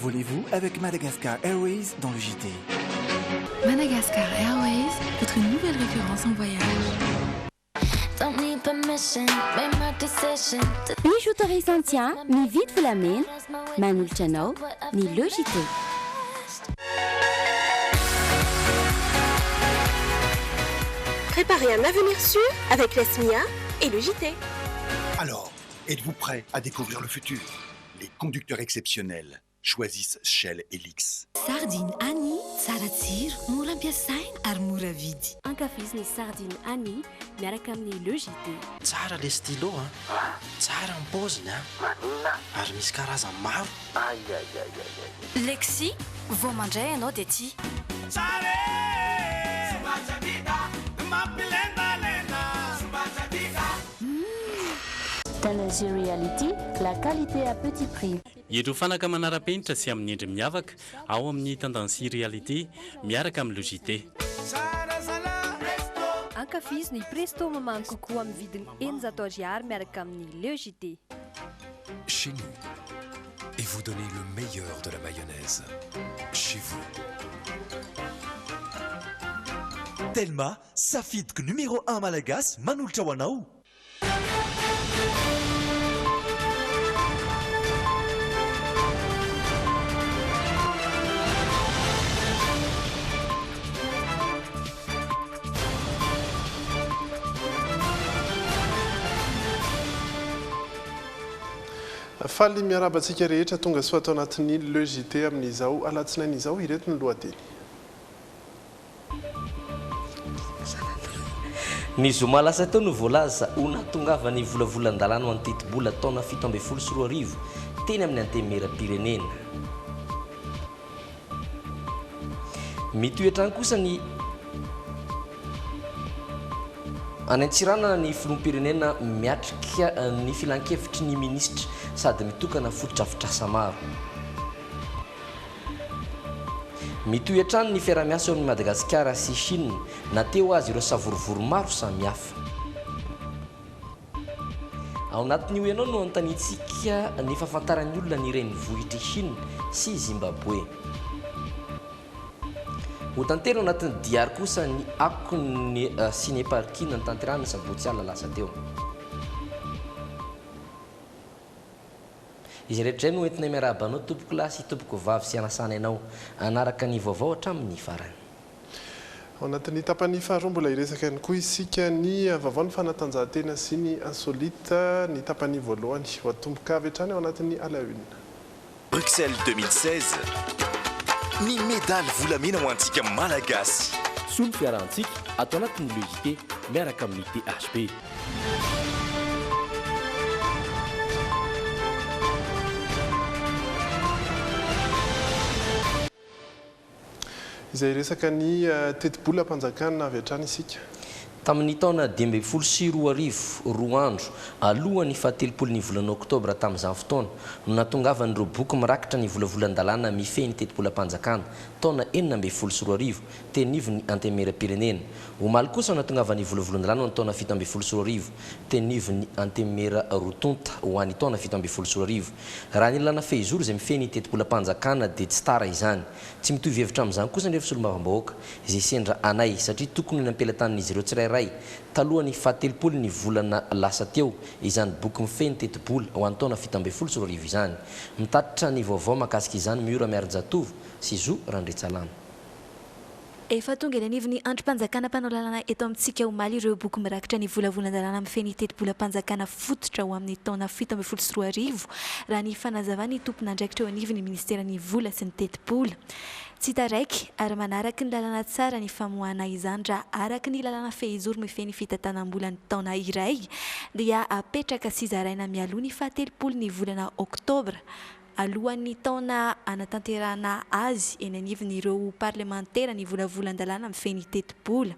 Envolez-vous avec Madagascar Airways dans le JT. Madagascar Airways, votre nouvelle référence en voyage. Ni autorisation, ni vite vous l'amène, Manul Channel, ni le JT. Préparez un avenir sûr avec la SMIA et le JT. Alors, êtes-vous prêts à découvrir le futur? Les conducteurs exceptionnels choisissent Shell Helix. Sardine Annie, Saratir, mora ampiasaina ary mora vidy. Ankafiziny sardine Annie, miaraka amin'ny le JT. Tsara le stylo tsara ny paoziny ary misy karazany maro. Lexi, vao mandray ianao dia tia. Dans la reality, la qualité à petit prix. Ireo fanaka manara-penitra sy amin'ny endry miavaka ao amin'ny tendancy réalité miaraka amin'ny logité. Ankafiziny Presto mamany kokoa amin'ny vidiny 100 ariary miaraka amin'ny le JT. Chez nous, et vous donnez le meilleur de la mayonnaise. Chez vous. Telma, safidiko numéro 1 malagasy manolotra ho anao. Faly miarabantsika rehetra tonga soa atao anatin'ny le JT amin'izao alatsinain'izao ireto ny lohateny. Ny zoma lasa teo no voalaza ho natongavany volavolan-dalàna ho antetibola taona 7 teny amin'ny antemera-pirenena. Mitoetrany kosa ny anantsirana ny filoham-pirenena miatrika ny filan-kevitry ny ministra sady mitokana fotodrafitrasa maro. Mitoetrany ny fiaramiasa amin'ny Madagasikara sy Chine nateo azy ireo savorovoro maro samihafa. Ao anatin'io ianao no antanitsika ny fahafantaran'ny olona ny renivohitry Chine sy Zimbabwe. Ho tantero anatin'ny diary kosa ny akony sineparkina ny tanterana sabotsy ala lasa teo. Izy rehetra no entina miarabanao tompoko lahy sy tompoko vavy sy anasana ianao anaraka ny vaovao hatramin'ny farany. Ao anatin'ny tapany faharoa mbola iresaka ihany koa isika ny vaovaon'ny fanatanjahantena sy ny insolite ny tapany voalohany ho atomboka avy hatrany ao anatin'ny ala une. Bruxelles 2016. Ny medaly volamena ho antsika malagasy. Solo fiarahantsika atao anatin'ny le JT miaraka amin'ny THP. Izay resaka ny tetibola mpanjakana avy hatrany isika. Tamin'ny taona 2024 roa andro alohan'ny fahatelopolon'ny volana oktobra tamin'izany fotoana no natongavan'ireo boky mirakitra ny volavolan-dalàna mifehy ny tetibolam-panjakana taona 2024 tenivy ny antemera-pirenena. Omaly kosa natongavan'ny volavolan-dalàna ny taona 2024 tenivy ny antemera rotonta ho an'ny taona 2024. Raha ny lana fehizoro izay mifehy ny tetibolam-panjakana dia tsy tara izany. Tsy mitovy hevitra amin'izany kosa ny solombavam-bahoaka izay sendra anay satria tokony nampelantanin'izy ireo tsirairay talohan'ny fahatelopolon'ny volana lasa teo izany boky mifehy ny tetibola ho an'ny taona 2024 izany. Mitatitra ny vaovao mahakasika izany Miora Miarajatovo sy Zo Randritsalana. Efa tonga eny anivon'ny androm-panjakana mpanao lalàna eto amintsika omaly ireo boky mirakitra ny volavolan-dalàna mifehy ny tetibolam-panjakana fototra ho amin'ny taona 2024 raha ny fanazavany tompon'andraikitra eo anivon'ny ministeran'ny vola sy ny tetibola. Tsy taraiky ary manaraka ny lalàna tsara ny famoahana izany raha araka ny lalàna fehizoro mifehy ny fitantanam-bola ny taona iray dia apetraka sy zaraina mialoha ny fahatelopolon'ny volana oktobra alohan'ny taona anatanterahana azy eny anivon'ireo parlemantera ny volavolan-dalàna mifehy ny tetibola.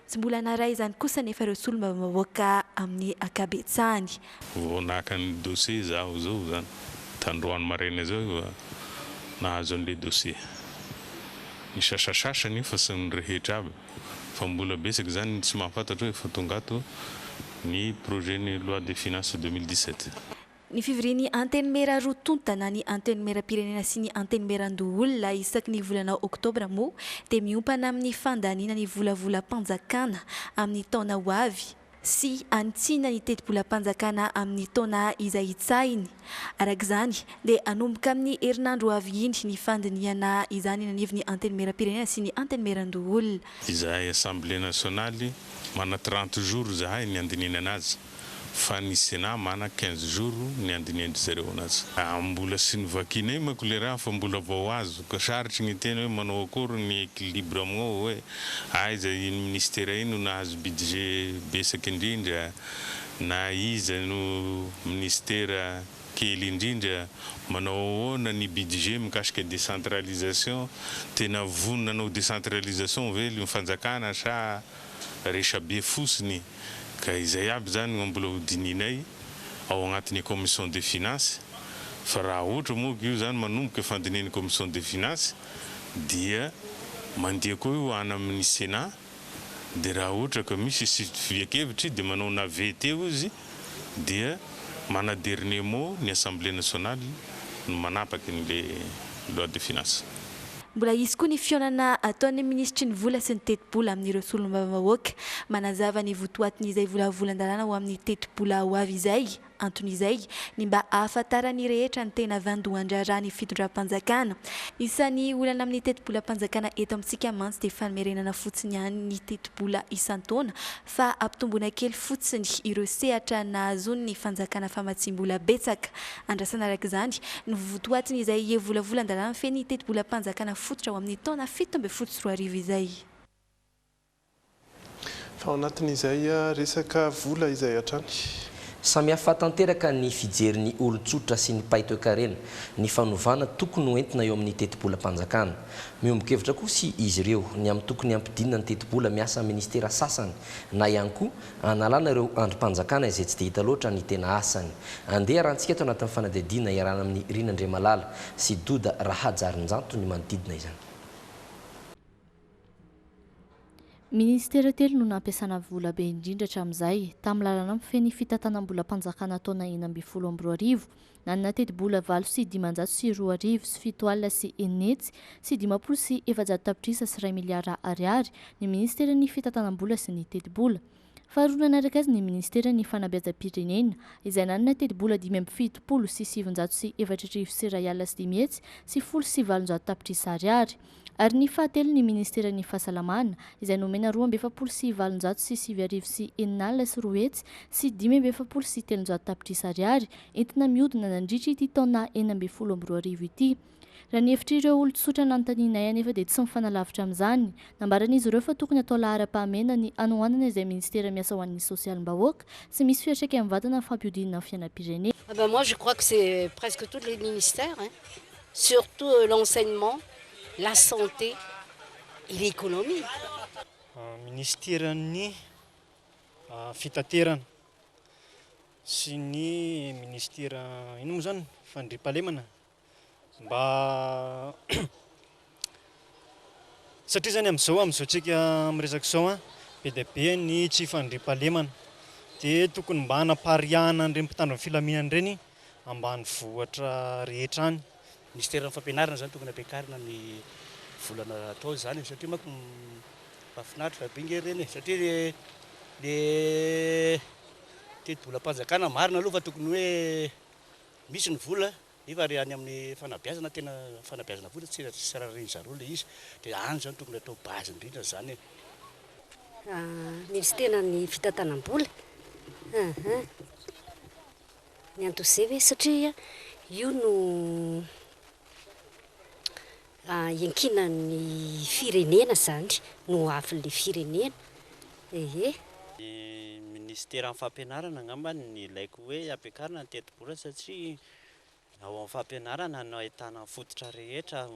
Tsy mbola naray izany kosa nefa ireo solombavam-bahoaka amin'ny ankabetsahany. Vao naka ny dossier zaho zao zany tandroany maraina zao nahazo an'ilay dossier. Ny sasasasa nefa sy ny rehetra aby fa mbola betsaka zany tsy mahafantatra hoe efa tonga ato ny projet ny loi des finances 2017. Ny fivorian'ny anteny mera roa tontana ny anteny mera pirenena sy ny anteny meran-doolona isaky ny volana oktobra moa dia miompana amin'ny fandaniana ny volavolam-panjakana amin'ny taona ho avy sy antsiana ny tetibolam-panjakana amin'ny taona izay hitsahiny. Arak'izany dia anomboka amin'ny herinandro avy iny ny fandiniana izany nanivy ny anteny mera-pirenena sy ny anteny meran-doolona. Izahay Assemblée nationale mana 30 jours zahay ny andininana azy. Fa ny Sénat mana 15 jours ny andinindry zareo anazy. Mbola sy novakina manko le raha fa mbola vao azo ka sarotry ny tena hoe manao akory ny équilibre aminao hoe aiza iny ministère iny no nahazo budget besaka indrindra na iza no ministère kely indrindra manao ahoana ny budget mikasika décentralisation tena vonona nanao décentralisation ve ny fanjakana sa resa be fosiny. Ka izay aby zany mbola hodininay ao agnatin'ny commission des finances fa raha ohatra moa io zany manomboka fandinian'ny commission des finances dia mandeha koa io ana amin'ny Sénat dia raha ohatra ka misy fiakevitry dia manao navette izy dia mana dernier mot ny Assemblée nationale no manapaky ny loi de finances. Mbola izy koa ny fionana ataon'ny ministry ny vola sy ny tetibola amin'ireo solombavam-bahoaka manazava ny votoatiny izay volavolan-dalàna ho amin'ny tetibola ho avy izay antony izay ny mba ahafantarany rehetra ny tena vandohan-draharaha ny fitondram-panjakana. Isan'ny olana amin'ny tetibolam-panjakana eto amintsika mantsy dia famerenana fotsiny ihany ny tetibola isan-taona fa ampitomboana kely fotsiny ireo sehatra nahazony ny fanjakana famatsim-bola betsaka. Andrasana arak'izany ny votoatiny izay volavolan-dalàna feny tetibolam-panjakana fototra ao amin'ny taona 17 izay. Fa ao anatin'izay resaka vola izay hatrany. Samy hafa tanteraka ny fijerin'ny olon-tsotra sy ny paito-karena ny fanovana tokony ho entina eo amin'ny tetibolam-panjakana. Miombon-kevitra koa sy izy ireo ny amin'ny tokony ampidinina ny tetibola miasa ministera sasany na ihany koa analana ireo androm-panjakana izay tsy dia hita loatra ny tena asany. Andeha rahantsika eto anatin'ny fanadihadiana iarana amin'ny Rinandriamalala sy Doda Rahajarinjanto ny manodidina izany. Ministera telo no nampiasana vola be indrindra hatramin'izay tamin'ny lalana mifeny fitantanam-bolam-panjakana taona 2012 nanana tetibola 8 sy 500 sy 2 sy 7 alina sy 9 sy 50 sy 700 tapitrisa sy 2 miliara ariary ny ministera ny fitantanam-bola sy ny tetibola. Faharoa nanaraka azy ny ministera ny fanabeazam-pirenena izay nanana tetibola 570 sy 700 sy 4 sy 2 alina sy 10 sy 10 sy 700 tapitrisa ariary. Ary ny fahatelo ny ministera ny fahasalamana izay nomena 240 sy 700 sy 7 sy 9 alina sy 2 sy 540 sy 300 tapitrisa ariary entina mihodina nandritra ity taona 2012 ity. Raha ny hevitrireo olon-tsotra nanontanianay anefa dia tsy mifanalavitra amin'izany. Nambaran'izy ireo fa tokony atao lahara-pahamena ny anohanana izay ministera miasa ho an'ny sosialim-bahoaka sy misy fiantraikany vatana amin'ny fampihodinana amin'ny fiainam-pirenena. Moi je crois que c'est presque tous les ministères, surtout l'enseignement, la santé et l'économie. Ministeran'ny fitaterana sy ny ministera ino moa zany fandriampahalemana mba satria zany amin'izao tsika miresaka izao be dia be ny tsy fandriampahalemana dia tokony mba hanapariahana an'ireny mpitandro ny filaminana ireny ambany vohatra rehetra any. Ministera fampianarana zany tokony ampiakarina ny volana atao zany satria manko mahafinaritra bingy ireny satria le tetibolam-panjakana marina aloha fa tokony hoe misy ny vola nefa ary any amin'ny fanabeazana tena fanabeazana vola tsy sarareny zareo le izy dia any zany tokony atao base indrindra zany. Ministera ny fitantanam-bola ny antozay hoe satria io no iankina ny firenena zany no afin'le firenena. Ministera amin'ny fampianarana angamba ny ilaiko hoe ampiakarina ny tetibola satria ao amin'ny fampianarana no ahitana fototra rehetra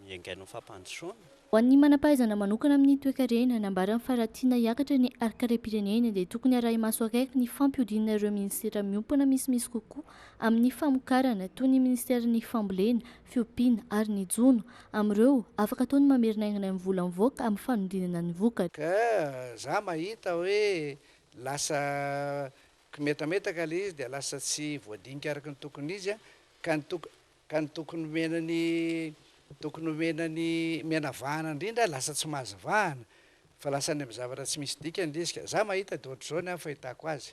iaingain'ny fampandrosoana. Ho an'ny manam-pahaizana manokana amin'ny toe-karena nambarany faratiana hiakatra ny arkare-pirenena dia tokony arahi-maso akaiky ny fampihodinana ireo ministera miompana misimisy kokoa amin'ny famokarana toy ny ministera ny fambolena, fiompiana ary ny jono amin'ireo afaka ataony mamerina aingana amin'ny vola mivoaka amin'ny fanodinana ny vokatra. Ka za mahita hoe lasa metametaka le izy dia lasa tsy voadinika araka ny tokony izy a ka ny tokony menany menavahana indrindra lasa tsy mahazavahana fa lasa ny amin'ny zavatra tsy misy dika ndesika za mahita dia ohatr'izao ny fahitako azy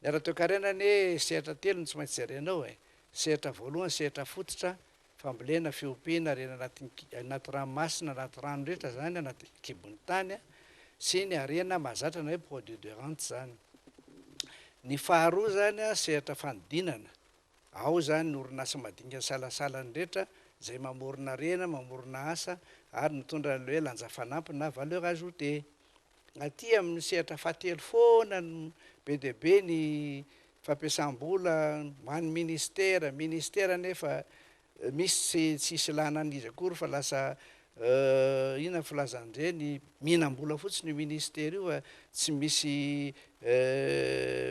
niara-toe-karenany hoe sehatra telo ny tsy maintsy jarenao sehatra voalohany sehatra fototra fambolena fiompiana reny anaty ranomasina anaty rano rehetra zany anaty kibony tany sy ny arena mahazatra na hoe produit de rente zany ny faharoa zany sehatra fanodinana ao zany ny orinasa madinika salasalany rehetra zay mamorona rena mamorona asa ary mitondra le hoe lanja fanampy na valeur ajoutée aty amin'ny sehatra fahatelo foana be dia be ny fampiasam-bola hoan'ny ministera nefa misy tsisy lana an'izy akory fa lasa inona filazan'ireny mihinam-bola fotsiny ministera io tsy misy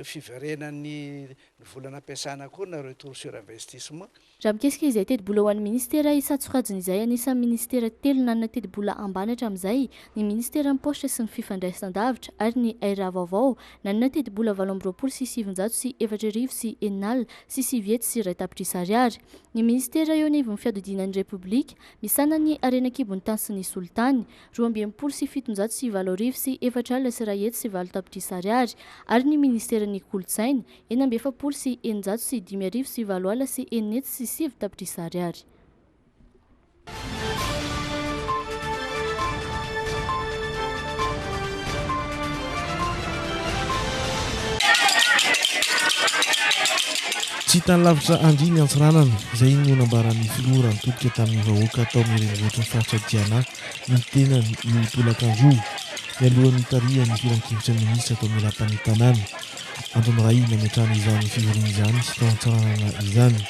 fiverenany volana ampiasana akory na retour sur investissement raha mikesika izay teti-bola ho an'ny ministera isatsokajiny izay anisan'ny ministera telo nanana teti-bola ambany hatramin'izay ny ministera ny postra sy ny fifandraisan-davitra ary ny aira vaovao nanana teti-bola 8 sy 7 sy 4 sy 7 sy 1 tapitrisa ariary ny ministera eo anivon'ny fiadodinan'ny republika misana ny arena kibony tany sy ny solitany 2 sy 7 sy 7 sy 4 sy 1 sy 4 tapitrisa ariary ary ny ministera ny kolotsaina 7 sy 9 sy 5 sy 7 sy 9 sy 7 tapitrisa ariary tsy tany lavitra andriny antsiranana izay no nambaran'ny filora nitodika tamin'ny vahoaka atao mirenivotry ny faritra Diana ny tenany io tolakanjo mialohan'ny tarihan'ny firan-kevitra minisitra atao milapan'ny tanàna Androny Ray nametrahana izany fivoriana izany sy tao antsiranana izany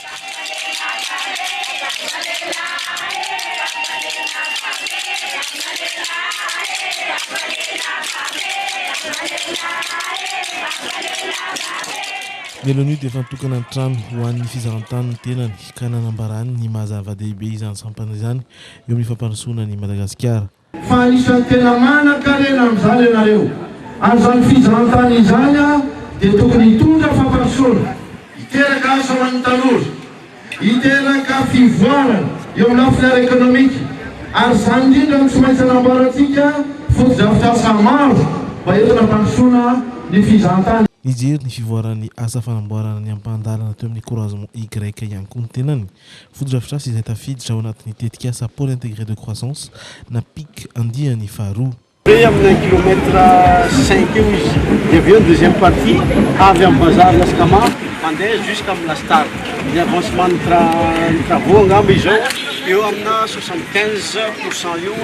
mialohan'io dia efa nitokana ny trano ho an'ny fizaran-tany ny tenany ka nanambarany ny mahazava-dehibe izany sampana izany eo amin'ny fampandrosoana ny Madagasikara fa isan'ny tena manan-karena amin'izany ianareo ary izany fizaran-tany izany dia tokony hitondra fampandrosoana hiteraka asa ho an'ny tanora hiteraka fivoarana eo amin'ny lafiny ara-ekonomika ary izany indrindra no tsy maintsy anambarantsika foto-drafitrasa maro mba entina hampandrosoana ny fizaran-tany nijery ny fivoaran'ny asa fanamboarana ny ampandalana teo amin'ny croisement Y ihany koa ny tenany foto-drafitrasa izay tafiditra ao anatin'ny tetikasa pôle intégré de croissance na pic andiany faharoa amin'ny 1 kilomètre 5 eo izy dia avy eo ny deuxième partie avy amin'ny bazary laskama mandeha jusqu'à amin'ny lastar ny avancement ny travaux angamba izao eo amina 75% io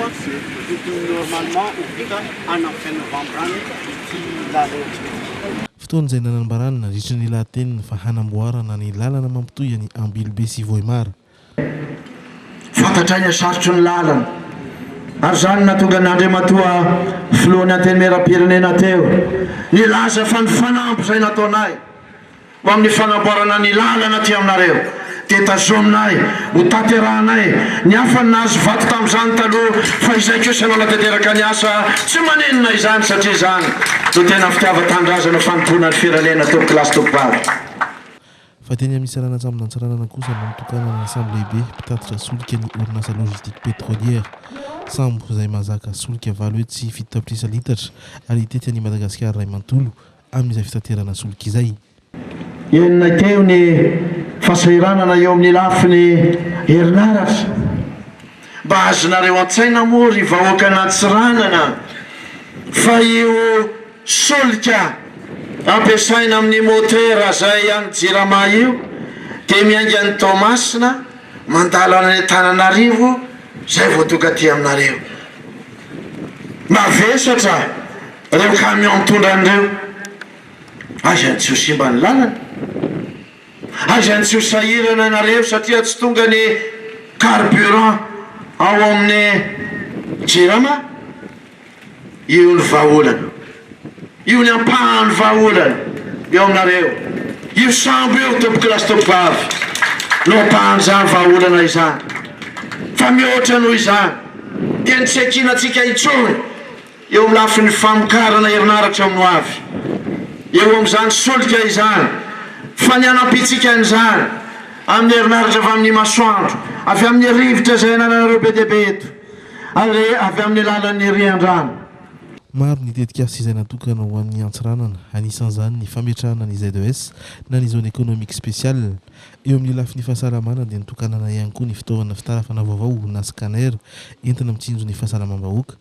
tokony normalement obika any amin'ny fin novembre any ity lalana fotoana izay nanambarany nandritra ny lahateniny fa hanamboarana ny lalana mampitohy ny Ambilobe sy Voimara fantatraina sarotry ny lalana ary zany natonga n'Andriamatoa filohan'ny antenimera-pirenena teo nilaza fa ny fanampy izay nataonay ho amin'ny fanamboarana ny lalana ty aminareo dia tazominay ho taterahanay ny hafa nazo vato tamin'izany taloha fa izay koa sanao natanteraka ny asa tsy manenina izany satria izany no tena fitiava-tandrazana fanompoana ny firenena teo kilasy tokopavy fa teny amin'ny sarana atsamina antsiranana kosa no mitokana ny sambo lehibe mpitatitra solika ny orinasa logistique pétrolière sambo izay mahazaka solika 7 sy 7 tapitrisa litatra ary hitety any Madagasikara ray mantolo amin'izay fitaterana solika izay enina teo ny fahasahiranana eo amin'ny lafiny herinaratra mba azonareo an-tsaina mory vahoaka anatsiranana fa io solika ampiasaina amin'ny motera zay any Jirama io dia miainga ny Tomasina mandalana ny Antananarivo zay voatoka ty aminareo mavesatra reo camion mitondra an'ireo aza ny tsy ho simba ny lalana aza ny tsy ho sahirana nareo satria tsy tonga ny carburant ao amin'ny Jirama io ny vahaolana io ny ampahany vahaolana eo aminareo io sambo eo tompoko lasy tompokavy no ampahany zany vahaolana izany fa mihoatra noho izany dia ny tsekinatsika itsony eo amin'ny lafin'ny famokarana herinaratra amin'ny avy eo amin'izany solika izany fa ny anampitsika an'izany amin'ny herinaritra avy amin'ny masoandro avy amin'ny rivotra izay nananareo be dia be eto avy amin'ny alalan'ny rian-drano. Maro ny tetikasa izay natokana ho an'ny antsiranana, anisan'izany ny fametrahana ny ZES na ny zone économique spéciale. Eo amin'ny lafiny fahasalamana dia nitokanana ihany koa ny fitaovana fitarafana vaovao na scanner entina mitsinjo ny fahasalamam-bahoaka.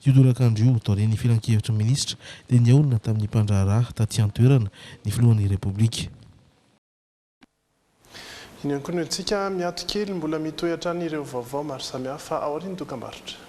Io dolakandro io taorian'ny filan-kevitra minisitra dia niaolana tamin'ny mpandraharaha taty an-toerana ny filohan'ny repoblika. Iny ihany koa ny antsika miato kely mbola mitohy hatrany ireo vaovao maro samihafa ao aorian'ny dokam-barotra.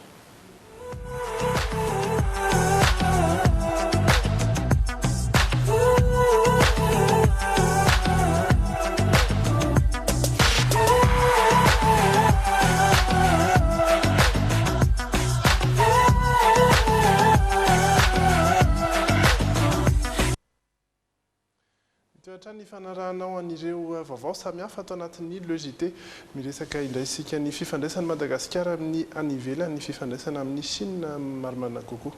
Ny fanarahanao an'ireo vaovao samihafa atao anatin'ny logité miresaka indraisika ny fifandraisany Madagasikara amin'ny anivelany ny fifandraisana amin'ny Chine maromana kokoa.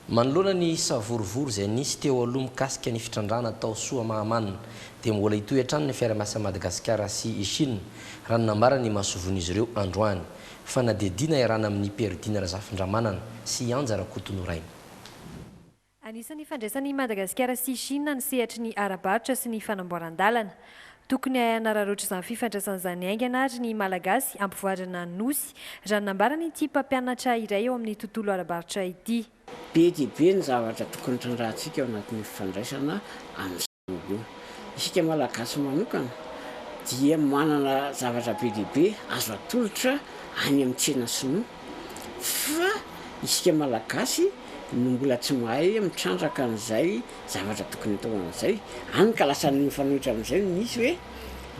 Manoloana ny savorovory izay nisy teo aloha mikasika ny fitrandrana tao soa mahamanina dia mbola hitohy hatrany ny fiara-miasa Madagasikara sy Chine raha ny nambara ny mahasovon'izy ireo androany fa nadedina iarana amin'ny perdina razafin-dramanana sy anjara kotonoraina. Anisan'ny fandraisan'ny Madagasikara sy Chine ny sehatry ny ara-barotra sy ny fanamboaran-dalana. Tokony hanararoatra izany fifandraisan'izany aingana ary ny malagasy ampivoarana nosy raha nambarany ity mpampianatra iray eo amin'ny tontolo ara-barotra ity. Be dia be ny zavatra tokony trandrahantsika ao anatin'ny fifandraisana amin'izany io. Isika malagasy manokana dia manana zavatra be dia be azo atolotra any amin'ny tsena sinoa fa isika malagasy no mbola tsy mahay mitrandraka an'izay zavatra tokony atao an'izay. Hany ka lasa ny mifanohitra amin'izay nisy hoe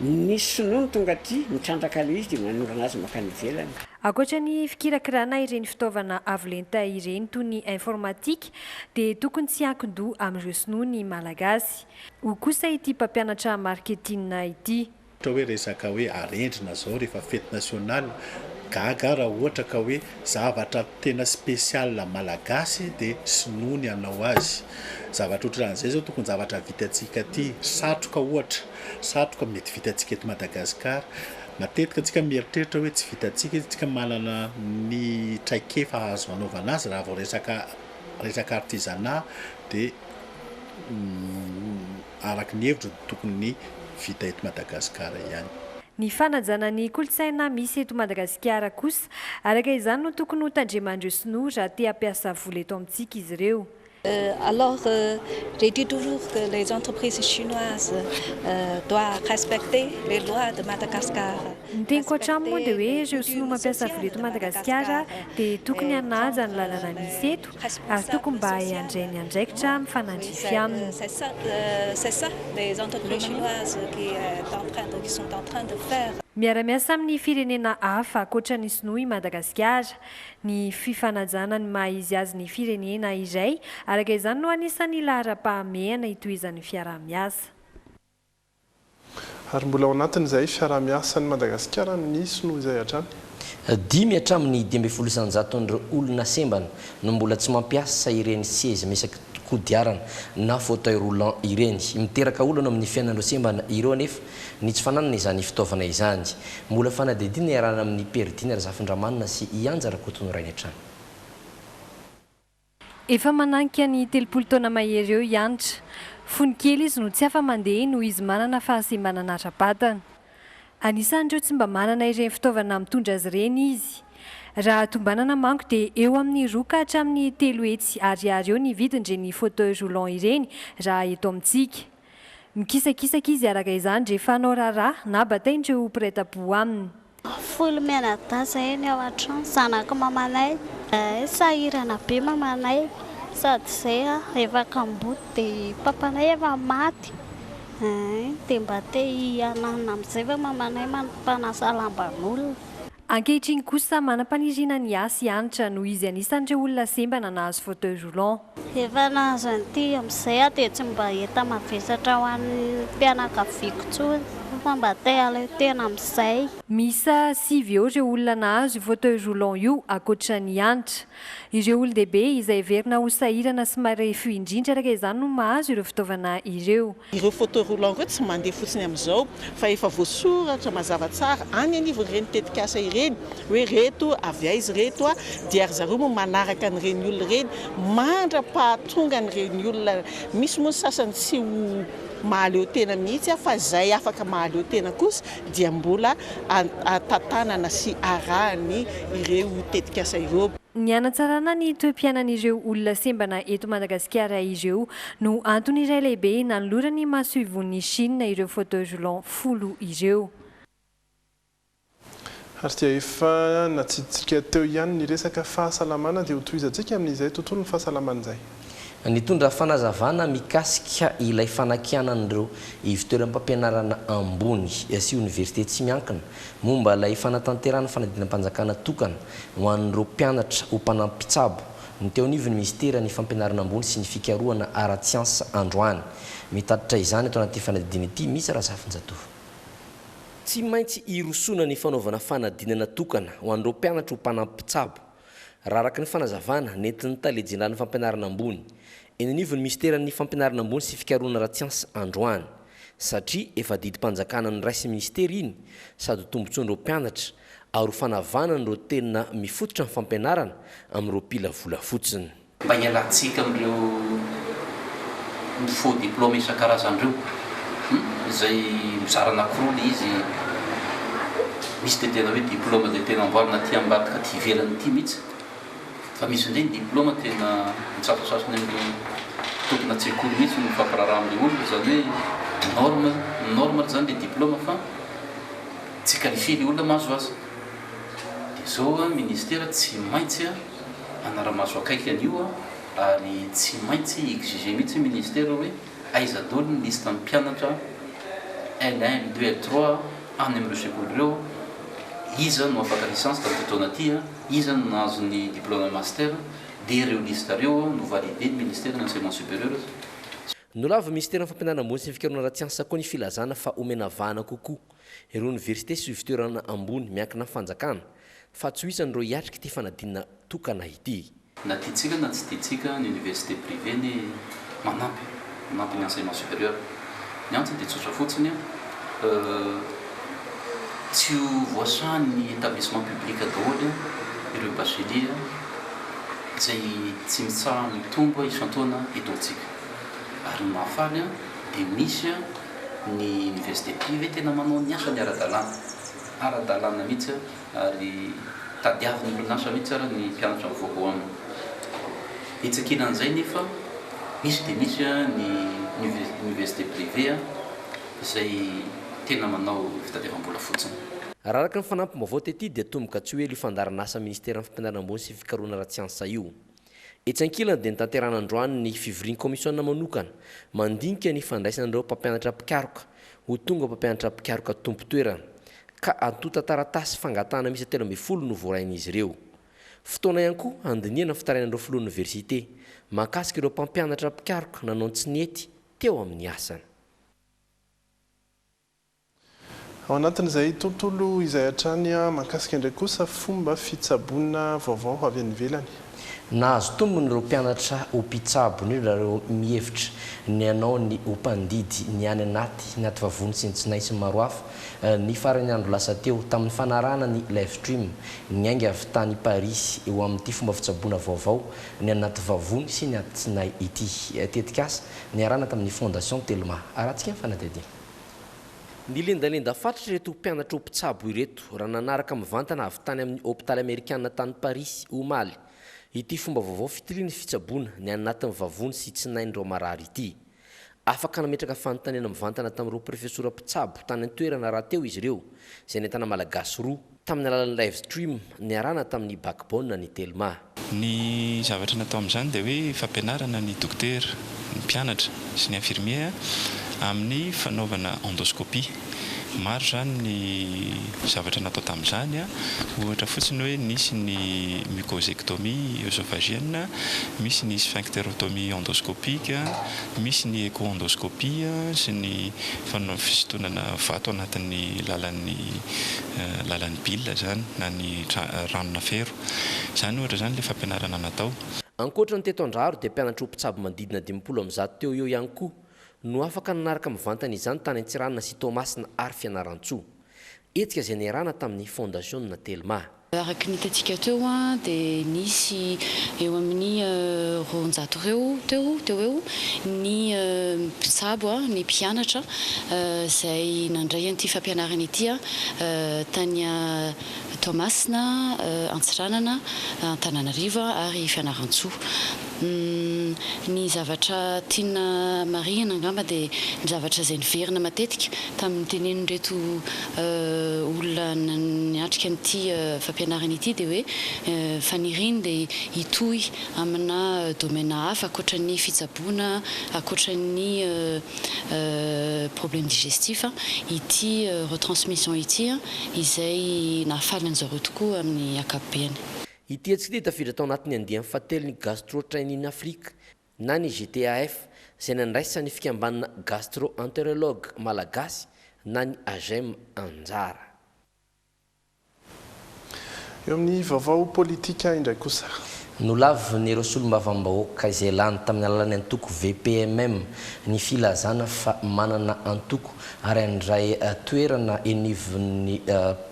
nisy sinoa ny tonga aty mitrandraka ilay izy dia manongana azy makany ivelany. Ankoatra ny fikirakirana ireny fitaovana avo lenta ireny toy ny informatika dia tokony tsy ankin-doha amin'ireo sinoa ny malagasy. Ho kosa ity mpampianatra marketing ity. Ohatra hoe resaka hoe arendrina zao rehefa fety nasional gaga raha ohatra ka hoe zavatra tena spesial malagasy dia sinoa ny anao azy. Zavatra ohatran'izay zao tokony zavatra vitantsika aty, satroka ohatra, satroka mety vitantsika eto Madagasikara. Matetika antsika mieritreritra hoe tsy vitantsika izy, tsika manana ny traikefa azo anaovana azy raha vao resaka artisanat dia araka ny hevitra tokony vita eto Madagasikara ihany. Ny fanajana ny kolotsaina misy eto Madagasikara kosa araka izany no tokony ho tandreman'ireo sinoa raha te hampiasa vola eto amintsika izy ireo. Alors, j'ai dit toujours que les entreprises chinoises doivent respecter les lois de Madagascar. Ny teniko hatramy moa dia hoe ireo sinoa mampiasa vola eto Madagasikara dia tokony hanaja ny lalana misy eto ary tokony mba handray ny andraikitra mifanandrify aminy. C'est ça, les entreprises chinoises qui sont en train de faire. Miara-miasa amin'ny firenena hafa ankoatra ny sinoa i Madagasikara. Ny fifanajana ny maha izy azy ny firenena iray araka izany no anisan'ny lahara-pahamehana hitohizan'ny fiara-miasa. Ary mbola ao anatin'izay fiara-miasan'ny Madagasikara ny sinoa izay hatrany. 5 hatramin'ny 12,100 olona sembana no mbola tsy mampiasa ireny seza misy kodiarana na fauteuil roulant ireny. Miteraka olana amin'ny fiainana sembana ireo nefa ny tsy fananana izany fitaovana izany. Mbola fanadidina iarana amin'ny perdina razafin-dramanana sy ianjara kotonoraina hatrany. Efa mananika ny 30 taona mahery eo ianatra. Fony kely izy no tsy afa mandeha noho izy manana fahasembanana ara-batana. Anisan'ireo tsy mba manana ireny fitaovana mitondra azy ireny izy. Raha tombanana manko dia eo amin'ny 2 ka hatramin'ny 3 hetsy ariary eo ny vidin'ireny fauteuil roulant ireny raha eto amintsika. Mikisakisaka izy araka izany rehefa hanao raharaha na bataindreo mpiretam-po aminy. Folo mianadasa eny ao an-trano, zanako mamanay, sahirana be mamanay, sady izay rehefa kamboty dia papanay efa maty. Dia mba te hianana amin'izay fa mamanay mampanasa lamban'olona. Ankehitriny kosa manam-paniriana ny asa ianatra noho izy anisan'ireo olona sembana nahazo fauteuil roulant. Efa nahazo an'ity amin'izay dia tsy mba hita mavesatra ho an'ny mpianakaviako intsony. fa mba te tena amin'izay. Misa 6 eo ireo olona nahazo fauteuil roulant io akoatra ny antitra. Ireo olon-dehibe izay verina ho sahirana sy marefo indrindra araka izany no mahazo ireo fitaovana ireo. Ireo fauteuil roulant ireo tsy mandeha fotsiny amin'izao fa efa voasoratra mazava tsara any anivon'ireny tetikasa ireny hoe reto avy aiza reto dia ry zareo moa manaraka an'ireny olona ireny mandra-pahatonga an'ireny olona misy moa sasany tsy ho mahaleo tena mihitsy fa izay afaka mahaleo tena kosa dia mbola tantanana sy arahany ireo tetikasa ireo. Ny anatsarana ny toem-piainan'ireo olona sembana eto Madagasikara ireo no antony iray lehibe nanolorany mahasoivon'ny Chine ireo fauteuil roulant 10 ireo. Ary dia efa natsiditsika teo ihany ny resaka fahasalamana dia ho tohizantsika amin'izay tontolo ny fahasalamana izay. Nitondra fanazavana mikasika ilay fanakianan'ireo ivitoeram-pampianarana ambony sy université tsy miankina momba ilay fanatanterana fanadinam-panjakana tokana ho an'ireo mpianatra ho mpanampitsabo ny teo anivon'ny ministera ny fampianarana ambony sy ny fikarohana ara-tsiansa androany mitatitra izany atao anaty fanadidina ity misy rahazafinjatovo. Tsy maintsy irosona ny fanaovana fanadinana tokana ho an'ireo mpianatra ho mpanampitsabo raha araka ny fanazavana nentin'ny talejenan'ny fampianarana ambony eny anivon'ny ministera ny fampianarana ambony sy fikarohana ara-tsiansa androany satria efa didim-panjakana ny raisy ministera iny sady tombontsoan'ireo mpianatra ary fanavana n'ireo tena mifototra ny fampianarana amin'ireo mpila vola fotsiny. Mba hialantsika amin'ireo faux diplôme isan-karazan'ireo izay mizara anankiroa izy misy dia tena hoe diplôme dia tena amboarina aty ambadika aty ivelany ity mihitsy fa misy indray ny diplôme tena mitsapasasiny amin'ireo tokona tsekoly mihitsy ny fampiraraha amin'ilay olona zany hoe norme zany le diplôme fa tsy qualifie le olona mahazo azy. Dia zao ministera tsy maintsy anara-maso akaiky an'io ary tsy maintsy exige mihitsy ministera hoe aiza daholo ny liste ny mpianatra L1, L2, L3 any amin'ireo sekoly ireo iza no afaka licence tamin'ity taona aty iza no nahazo ny diplôme master dia ireo liste ireo no validé ny ministère de l'enseignement supérieur. Nolava ministera ny fampianarana ambony sy ny fikarohana ara-tsiansa koa ny filazana fa omena vahana kokoa ireo université sy fitoerana ambony miankina fanjakana fa tsy hoisan'ireo hiatrika ity fanadinana tokana ity. Na tiatsika na tsy tiatsika ny université privé ny manampy ny enseignement supérieur ny antony dia tsotra fotsiny tsy ho voasan'ny établissement public daholo ireo bachelier izay tsy mitsaha mitombo isan-taona eto antsika ary mahafaly dia misy ny université privé tena manao ny asa ny ara-dalàna mihitsy ary tadiaviny orinasa mihitsy ara ny mpianatra mivoaka ao aminy. Hitsakinan'izay nefa misy dia misy ny université privé izay tena manao fitadiavam-bola fotsiny. Raha araka ny fanampim-baovao tety dia tomboka tsy hoe io fandaran'asa ministera ny fampianarana ambony sy fikarohana ara-tsiansa io. Etsy ankilany dia nitanterana androany ny fivorian'ny komisiona manokana mandinika ny fandraisan'ireo mpampianatra mpikaroka ho tonga mpampianatra mpikaroka tompo-toerana ka antota taratasy fangatana misy 13 no voarain'izy ireo. Fotoana ihany koa andinihana fitarainan'ireo filoha université mahakasika ireo mpampianatra mpikaroka nanao tsy nety teo amin'ny asany. Ao anatin'izay tontolo izay hatrany mahakasika indray kosa fomba fitsabona vaovao avy any ivelany. Nahazo tombony ireo mpianatra ho mpitsabony ireo mihevitra ny anao ny ompandidy ny any anaty vavony sy ny tsinay sy maro hafa ny farany andro lasa teo tamin'ny fanarahana ny live stream ny ainga avy tany Paris eo amin'ity fomba fitsabona vaovao ny anaty vavony sy ny tsinay ity tetikasa ny arana tamin'ny fondation Telma aratsika ny fanadihadiana. Ny lendalenda fatratra ireto mpianatra ho mpitsabo ireto raha nanaraka mivantana avy tany amin'ny hôpitaly amerikanina tany Paris omaly ity fomba vaovao fitiliana fitsabona ny anatin'ny vavony sy tsinain'ireo marary ity. Afaka nametraka fanontaniana mivantana tamin'ireo profesora mpitsabo tany an-toerana raha teo izy ireo izay nentana malagasy roa tamin'ny alalan'ny live stream ny arana tamin'ny backbone ny Telma. Ny zavatra natao amin'izany dia hoe fampianarana ny dokotera, ny mpianatra sy ny infirmier amin'ny fanaovana endoscopie maro zany ny zavatra natao tamin'izany a ohatra fotsiny hoe nisy ny mucosectomie œsophagienne, misy ny sphinctérotomie endoscopique, misy ny écho-endoscopie sy ny fisintonana vato anatin'ny lalan'ny bile zany na ny ranona fero. Zany ohatra zany le fampianarana natao. Ankoatra ny teto Andraro dia mpianatra ho mpitsabo manodidina 20 teo eo ihany koa no afaka nanaraka mivantana izany tany Antsiranana sy Tomasina ary Fianaratsoa. Etika izay niarahana tamin'ny fondation na Telma. Araka ny hitantsika teo dia nisy eo amin'ny roanjato teo eo ny mpitsabo ny mpianatra izay nandray an'ity fampianarana ity tany Tomasina, Antsiranana, Antananarivo ary Fianaratsoa. Ny zavatra tiana marihana angamba dia ny zavatra izay niverina matetika tamin'ny teneniny reto olona niatrika an'ity fampianarana ity dia hoe faniriny dia hitohy amina domaine hafa ankoatra ny fitsaboana, ankoatra ny problème digestif ity retransmission ity izay nahafaly an'izareo tokoa amin'ny ankapobeny. Ity antsika tafiditra tao anatin'ny andiany fahatelo ny gastro-training Afrique na ny GTAF izay nandraisany fikambanana gastro-entérologue malagasy na ny AGEM Anjara. Eo amin'ny vaovao politika indray kosa. Nolavin'ireo solombavambahoaka izay lany tamin'ny alalan'ny antoko VPMM ny filazana fa manana antoko ary andray toerana enivon'ny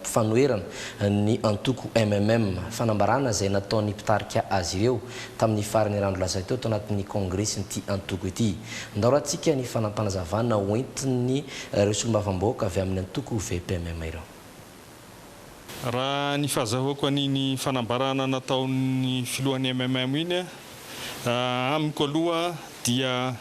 fanoerana ny antoko MMM fanambarana izay nataony mpitarika azy ireo tamin'ny farany randro lasa teo tao anatin'ny kongresin'ity antoko ity. Ndaorantsika ny fanampanazavana hoentin'ny ireo solombavambahoaka avy amin'ny antoko VPMM ireo. Raha ny fahazahoako an'iny fanambarana nataon'ny filohan'ny MMM iny amiko aloha dia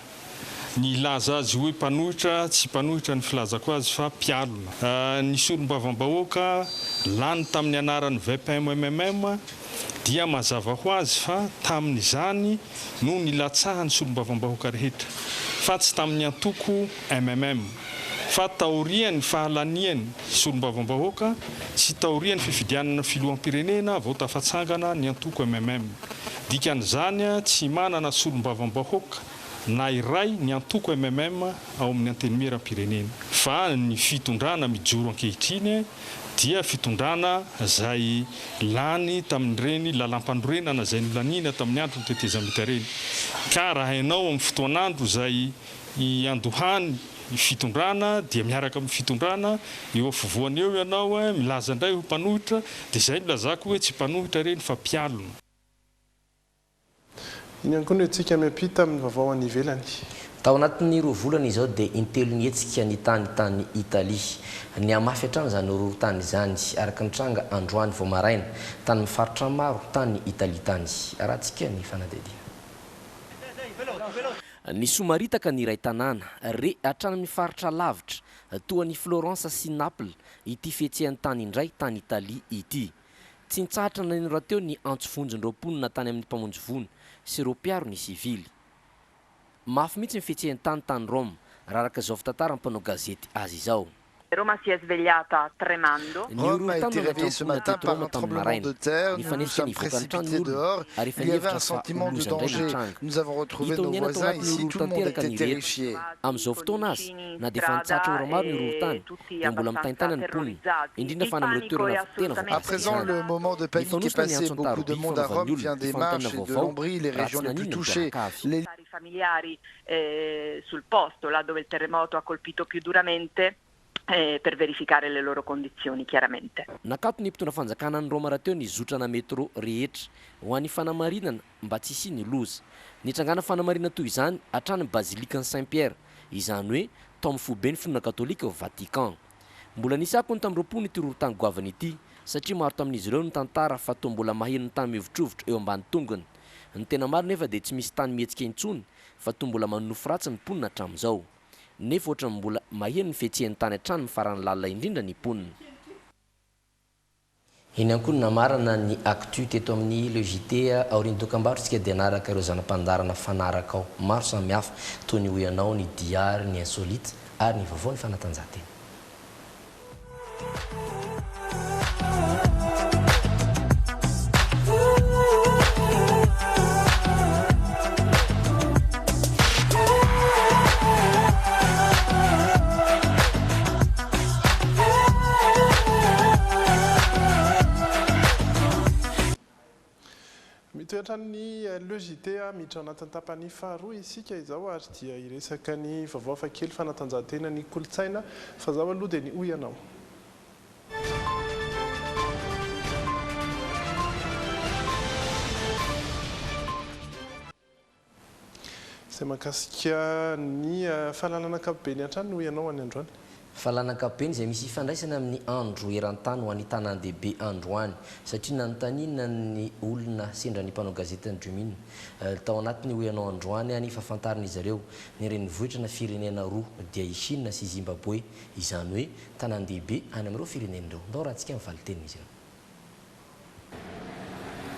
ny laza azy hoe mpanohitra tsy mpanohitra ny filazako azy fa mpialona. Ny solombavambahoaka lany tamin'ny anaran'ny VPMM dia mazava ho azy fa tamin'izany no nilatsahan'ny solombavambahoaka rehetra fa tsy tamin'ny antoko MMM. Fa taorian'ny fahalaniany solombavambahoaka sy taorian'ny fifidianana filoham-pirenena vao tafatsangana ny antoko MMM. Dikan'izany tsy manana solombavambahoaka na iray ny antoko MMM ao amin'ny antenimiera-pirenena. Fa ny fitondrana mijoro ankehitriny dia fitondrana izay lany tamin'ireny lalam-panorenana izay nolanina tamin'ny andro ny tetezamita reny. Ka raha ianao amin'ny fotoan'andro izay andohany fitondrana dia miaraka amin'ny fitondrana eo afovoany eo ianao milaza indray ho mpanohitra dia izay milazako hoe tsy mpanohitra reny fa mpialona. Iny ihany koa no antsika miampita amin'ny vaovao any ivelany. Tao anatin'ny 2 volana izao dia intelo ny hetsika ny tany Italia. Ny amafy hatrany izany roa tany izany araka ny tranga androany vao maraina tany mifaritra maro tany Italia tany. Arahantsika ny fanadihadiana. Ny somaritaka ny iray tanàna re hatrany mifaritra lavitra toa ny Florence sy Naples ity fihetsehany tany indray tany Italia ity. Tsy nitsahatra na raha teo ny antsovonjin'ireo mponina tany amin'ny mpamonjy vono sy ireo mpiaro ny sivily. Mafy mihitsy ny fihetsehany tany Roma raha araka izao fitantara mpanao gazety azy izao. Roma si è svegliata tremando. Rome a été réveillée ce matin par un tremblement de terre. Nous sommes précipités dehors. Il y avait un sentiment de danger. Nous avons retrouvé nos voisins ici. Tout le monde était terrifié. À présent, le moment de panique est passé. Beaucoup de monde à Rome vient des Marches et de Lombrie, les régions les plus touchées. Les familiari sul posto, là dove il terremoto ha colpito più duramente. Per verificare le loro condizioni chiaramente. Nakato ny mpitondra fanjakana ny Roma raha teo ny zotrana metro rehetra ho an'ny fanamarinana mba tsy hisiany loza. Nitrangana fanamarinana toy izany hatrany bazilikan'i Saint-Pierre, izany hoe tao amin'ny fobe ny finoana katolika au Vatican. Mbola nisy ako ny tamin'ny roapolo ity rorontany goavana ity satria maro tamin'izy ireo ny tantara fa toa mbola maheno ny tany mihevitrovitra eo ambany tongony. Ny tena maro nefa dia tsy misy tany mihetsika intsony fa toa mbola manonofo ratsy ny mponina hatramin'izao. Nefa ohatran'ny mbola maheno ny fihetsehany tany hatrany mifarany lalina indrindra ny mponina. Iny ihany koa ny namarana ny actu teto amin'ny Le JT aoriany dokam-barotsika dia naraka ireo zanam-pandarana fanaraka ao maro samihafa toy ny hoy anao ny diary, ny insolite ary ny vaovao ny fanatanjahantena. mitoetra ny logité miditra anatin'ny tapany faharoa isika izao ary dia iresaka ny vaovao fa kely fanatanjahantena ny kolotsaina fa zaho aloha dia ny oy ianao. izay mahakasika ny fahalalana ankapobeny an-trano ny oy ianao any androany. fahalalana-kapobeny izay misy ifandraisana amin'ny andro eran-tany ho an'ny tanan-dehibe androany satria nanontanina ny olona sendra ny mpanao gazetany Jumine tao anatiny hoe ianao androany any fahafantarin'izy ireo ny renivohitra na firenena roa dia i Chine sy Zimbabwe izany hoe tanan-dehibe any amin'ireo firenen'ireo. Ndao raha antsika mivaly tenin'izy ireo.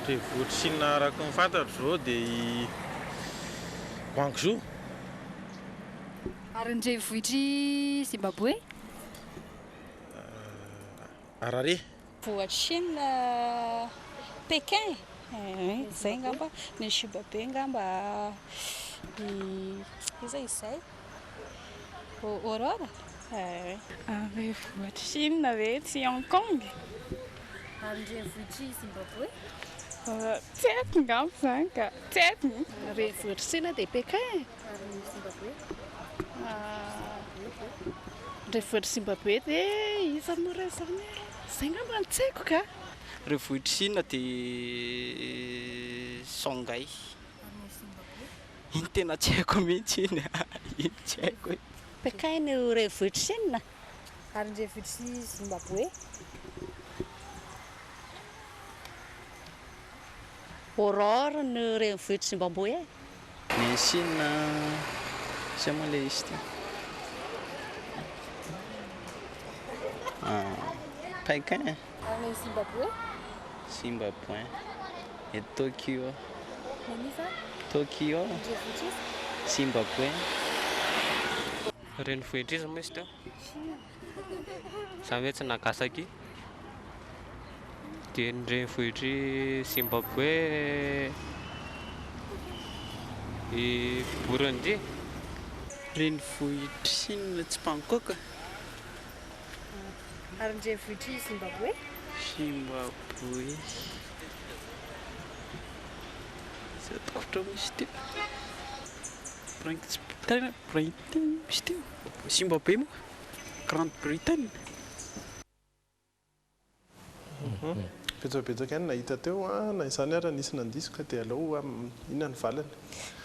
Renivohitra Chine araka ny fantatro zao dia i Guangzhou. Ary ny renivohitry Zimbabwe? Harare. Vohitra Chine Pékin. Zay ngamba ny Zimbabwe ngamba iza izay Aurora. Renivohitra Chine ve tsy Hong Kong. Ary ny renivohitry Zimbabwe? Tsy haiko ngamba zany ka tsy haiko. Renivohitra Chine dia Pékin. Ary ny Zimbabwe? Renivohitra Zimbabwe dia iza mora izany zay ngamba ny tsy haiko ka. Renivohitra Chine dia Songhai. Iny tena tsy haiko mihitsy iny. Iny tsy haiko. Pékin no renivohitra Chine. Ary ny renivohitry Zimbabwe? Aurore no renivohitra Zimbabwe. Ny Chine c'est moi les ici. Pékin. Ary ny Zimbabwe? Zimbabwe. Et Tokyo. Nanisa? Tokyo. Zimbabwe. Renivohitra izy moa izy teo. Zany hoe tsy nagasaka. Dia ny renivohitry Zimbabwe i Burundi. Renivohitra Chine tsy Bangkok. Ary ny renivohitry Zimbabwe? Zimbabwe. Zay tokotra misy teo. Britain misy teo. Zimbabwe moa Grande-Bretagne. Betsaka any nahita teo na izany ary nisy nandisoka dia alao inona ny valany.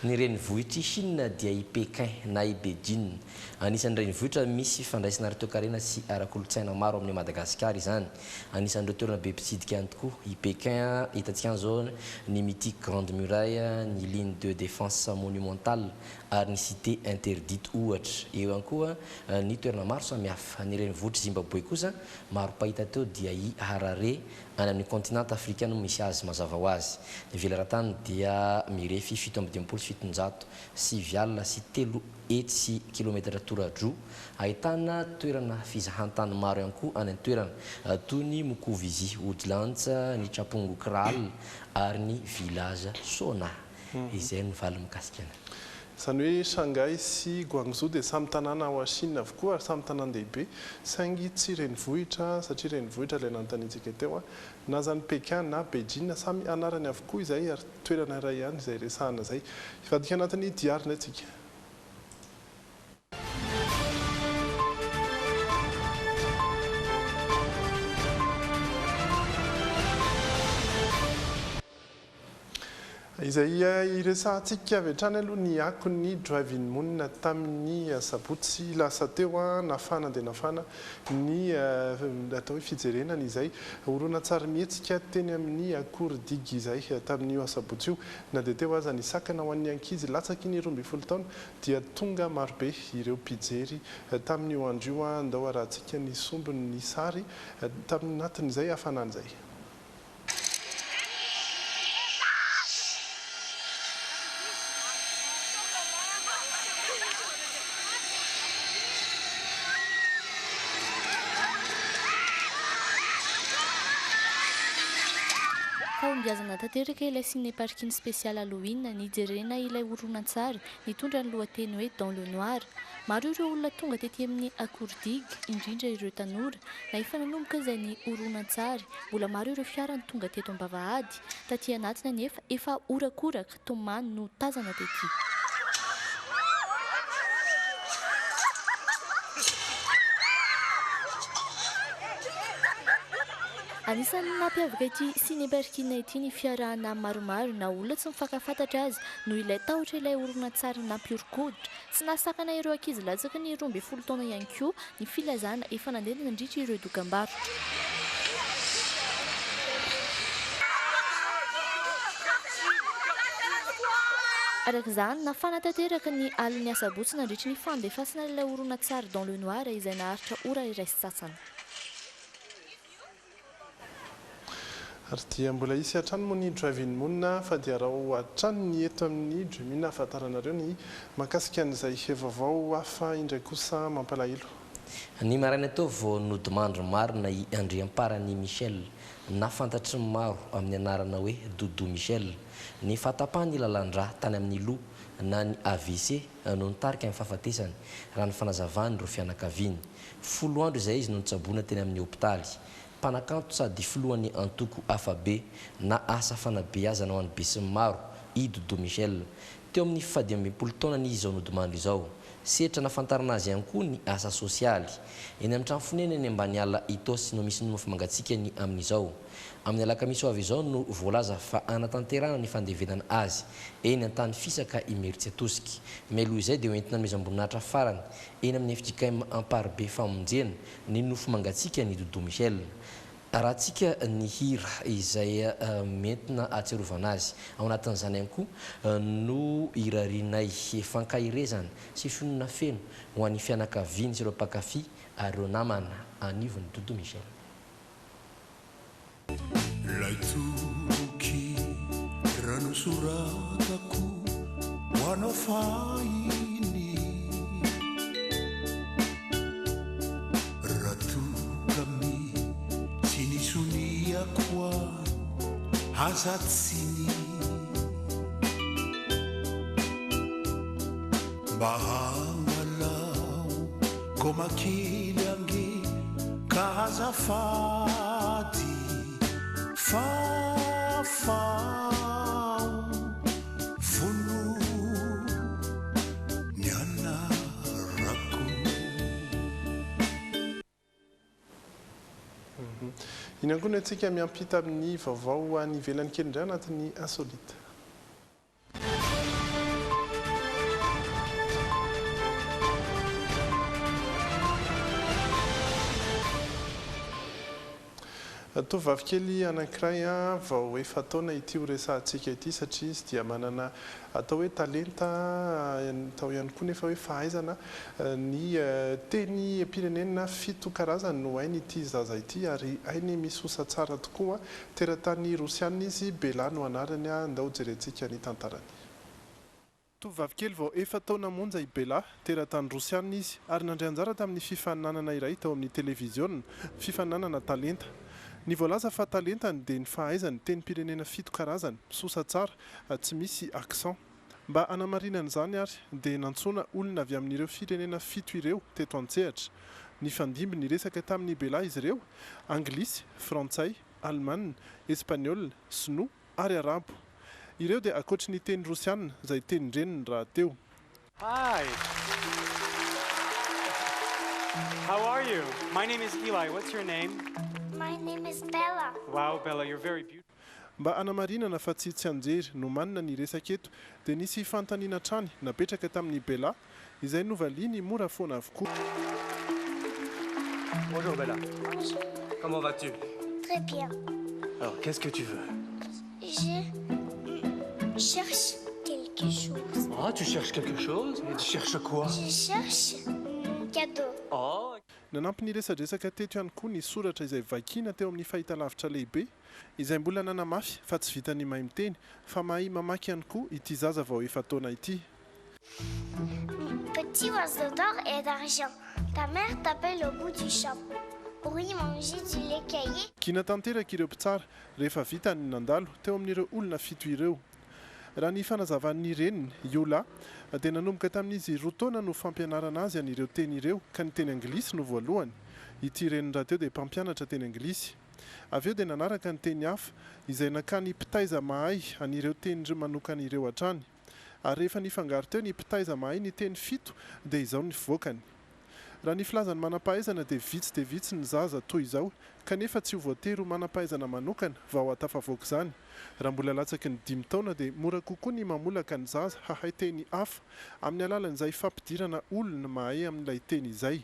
Ny renivohitry Chine dia i Pékin na i Beijing. Anisan'ny renivohitra misy fandraisana ara-toe-karena sy ara-kolotsaina maro amin'ny Madagasikara izany. Anisan'ireo toerana be mpitsidika ihany tokoa i Pékin hitantsika an'izao ny mythique Grande Muraille, ny ligne de défense monumentale ary ny cité interdite ohatra. Eo ihany koa ny toerana maro samihafa. Ny renivohitry Zimbabwe kosa maro pahita teo dia i Harare any amin'ny continent africain no misy azy mazava ho azy. Ny velara-tany dia mirefy 7.7 sy 3 hetsy kilometatra tora-dro. Ahitana toerana fizahantany maro ihany koa any an-toerana toy ny Mukuvizi Woodlands, ny Chapungu Kral ary ny village Sona. Izay ny valy mikasikana. Izany hoe Shanghai sy Guangzhou dia samy tanàna ao Chine avokoa ary samy tanan-dehibe saingy tsy renivohitra satria renivohitra ilay nanontaniantsika teo na zany Pékin na Beijing samy anarany avokoa izay ary toerana iray ihany izay resahana izay. Ivadika anatin'ny diarina antsika. Izay iresahantsika avy hatrany aloha ny akon'ny driving monina tamin'ny sabotsy lasa teo nafana dia nafana ny atao hoe fijerenana izay orona tsara mihetsika teny amin'ny akordigy izay tamin'io sabotsy io na dia teo aza ny sakana ho an'ny ankizy latsaky ny 12 taona dia tonga marobe ireo mpijery tamin'io andro io ndao arahantsika ny sombiny ny sary tamin'ny natin'izay hafanan'izay. fa ombiazana tanteraka ilay ciné-parking spécial Halloween nijerena ilay horonan-tsary nitondra ny lohateny hoe dans le noir. Maro ireo olona tonga tetỳ amin'ny Akordigy, indrindra ireo tanora, na efa nanomboka izay ny horonan-tsary. Mbola maro ireo fiara ny tonga teto am-bavahady. Taty anatina nefa efa orakoraka tomany no tazana tetỳ. Anisan'ny nampiavaka ity ciné-parking ity ny fiarahana maromaro na olona tsy mifankafantatra azy noho ilay tahotra ilay horonan-tsary nampiorokoditra. Sy nasakana ireo ankizy latsaka ny 12 taona ihany koa ny filazana efa nandeha nandritra ireo dokam-barotra. Araka izany nafana tanteraka ny aliny asabotsy nandritra ny fandefasana ilay horonan-tsary dans le noir izay naharitra ora iray sy sasany. Ary dia mbola isy hatrany moa ny drive-in monina fa dia raha hatrany ny eto amin'ny dremina ahafantaranareo ny mahakasika an'izay vaovao hafa indray kosa mampalahelo. Ny maraina tao vao nodimandro marina i andriamparany Michel nafantatry maro amin'ny anarana hoe Doudou Michel ny fatapahany lalandra tany amin'ny loha na ny AVC no nitarika amin'ny fahafatesany raha ny fanazavany ireo fianakaviany. 10 andro izay izy no nitsaboana teny amin'ny hopitaly. Mpanakanto sady filohan'ny antoko afabe na asa fanabeazana ho an'ny besy maro i Doudou Michel. Teo amin'ny 17 taona izy izao nodimandro izao. Setra nafantarana azy ihany koa ny asa sosialy. Eny amin'ny trano fonenany ambany ala Itosy no misy nomafy mangatsikany amin'izao. Amin'ny alakamisy ho avy izao no voalaza fa anatanterana ny fandevenana azy eny an-tany fisaka i Meritsetoski. Melo izay dia hoentina nomeza amboninahitra farany eny amin'ny FJKM Amparibe famonjena ny nofy mangatsika ny Doudou Michel. Raha tsika ny hira izay mentina atserovana azy ao anatin'izany ihany koa no hirarinay fankahirezana sy fionona feno ho an'ny fianakaviany sy ireo mpankafy ary ireo namana anivon'ny Doudou Michel. Laitoky rano soratako ho anao fahiny ratukami tsy nisoniako azatsiny mba hangalao ko makely ange ka azafady fafao vono ny anarako. Iny ihany koa no antsika miampita amin'ny vaovao any ivelany kely indray anatin'ny insolite. Tovovavy kely anankiray vao efa taona ity ho resahantsika ity satria izy dia manana atao hoe talenta atao ihany koa nefa hoe fahaizana ny teny pirenena 7 karazany no hainy ity zaza ity ary hainy misosa tsara tokoa. Teratany Rosiana izy Bela no anarany andao jerentsika ny tantarany. Tovovavy kely vao efa taona monja i Bela teratany Rosiana izy ary nandray anjara tamin'ny fifaninanana iray tao amin'ny televiziona fifaninanana talenta. Ny voalaza fa talentany dia ny fahaizany teny pirenena 7 karazany misosa tsara tsy misy accent. Mba hanamarinana izany ary dia nantsona olona avy amin'ireo firenena 7 ireo teto an-tsehatra. Ny fandimby ny resaka tamin'ny Bela izy ireo anglisy, frantsay, alemanina, espaniola, sinoa ary arabo. Ireo dia akoatry ny teny rosiana izay teny reniny raha teo. Hi. How are you? My name is Eli. What's your name? My name is Bella. Wow, Bella, you're very beautiful. Mba hanamarinana fa tsy anjery no manina ny resaka eto dia nisy fantaniana trany napetraka tamin'ny Bela izay novaliany mora foana avokoa. Bonjour Bella. Bonjour. Comment vas-tu? Très bien. Alors, qu'est-ce que tu veux? Je cherche quelque chose. Ah, tu cherches quelque chose? Et tu cherches quoi? Je cherche un cadeau. Oh. Nanampy ny resadresaka teto ihany koa ny soratra izay vakina teo amin'ny fahitalavitra lehibe izay mbola nanamafy fa tsy vitany mahay miteny fa mahay mamaky ihany koa ity zaza vao efa taona ity. Petit oiseau d'or et d'argent, ta mère t'appelle au bout du champ. Oui, manger du lait caillé. Kina tanteraka ireo mpitsara rehefa vita ny nandalo teo amin'ireo olona fito ireo. Raha ny fanazavan'ny reniny Yola dia nanomboka tamin'izy roa taona no fampianarana azy an'ireo teny ireo ka ny teny anglisy no voalohany. Ity reniny raha teo dia mpampianatra teny anglisy. Avy eo dia nanaraka ny teny hafa izay nakany mpitaiza mahay an'ireo teny manokana ireo hatrany. Ary rehefa nifangaro teo ny mpitaiza mahay ny teny fito dia izao ny voakany. Raha ny filazany manam-pahaizana dia vitsy ny zaza toy izao kanefa tsy ho voatery manam-pahaizana manokana vao atafavoaka izany. Raha mbola latsaky ny 5 taona dia mora kokoa ny mamolaka ny zaza hahay teny hafa amin'ny alalan'izay fampidirana olona mahay amin'ilay teny izay.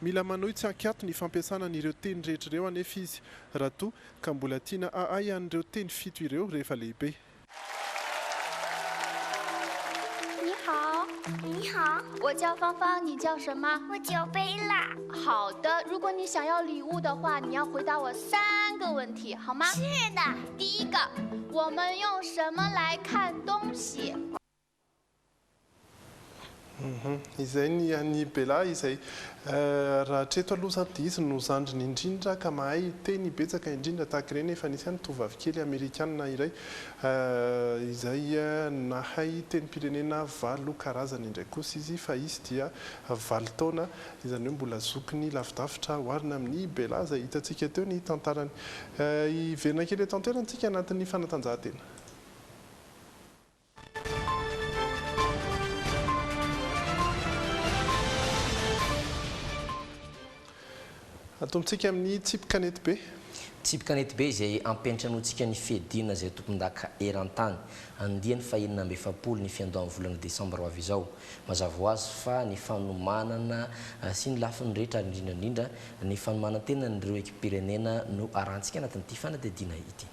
Mila manohy tsy ankiato ny fampiasana an'ireo teny rehetra ireo anefa izy raha toa ka mbola tiana ahay an'ireo teny fito ireo rehefa lehibe. 你好，我叫芳芳，你叫什么？我叫贝拉。好的，如果你想要礼物的话，你要回答我3个问题，好吗？是的。第一个，我们用什么来看东西？ Izay ny an'ny Bela izay raha treto aloha izy no zandriny indrindra ka mahay teny betsaka indrindra tahaka ireny efa nisy any tovavy kely Amerikanina iray izay nahay teny pirenena 7 karazany indray kosa izy fa izy dia 7 taona izany hoe mbola zokiny lavidavitra oharina amin'ny Bela izay hitantsika teo ny tantarany. Iverina kely eto an-toerantsika anatin'ny fanatanjahantena. Atombotsika amin'ny Tsipikanety be. Tsipikanety be izay ampiantranotsika ny fiadina izay tompon-daka eran-tany andiany fahenina amby 7 ny fiandohan'ny volana Desambra ho avy izao. Mazava ho azy fa ny fanomanana sy ny lafiny rehetra indrindra ny fanomanantena n'ireo ekipirenena no arantsika anatin'ity fanadihadiana ity.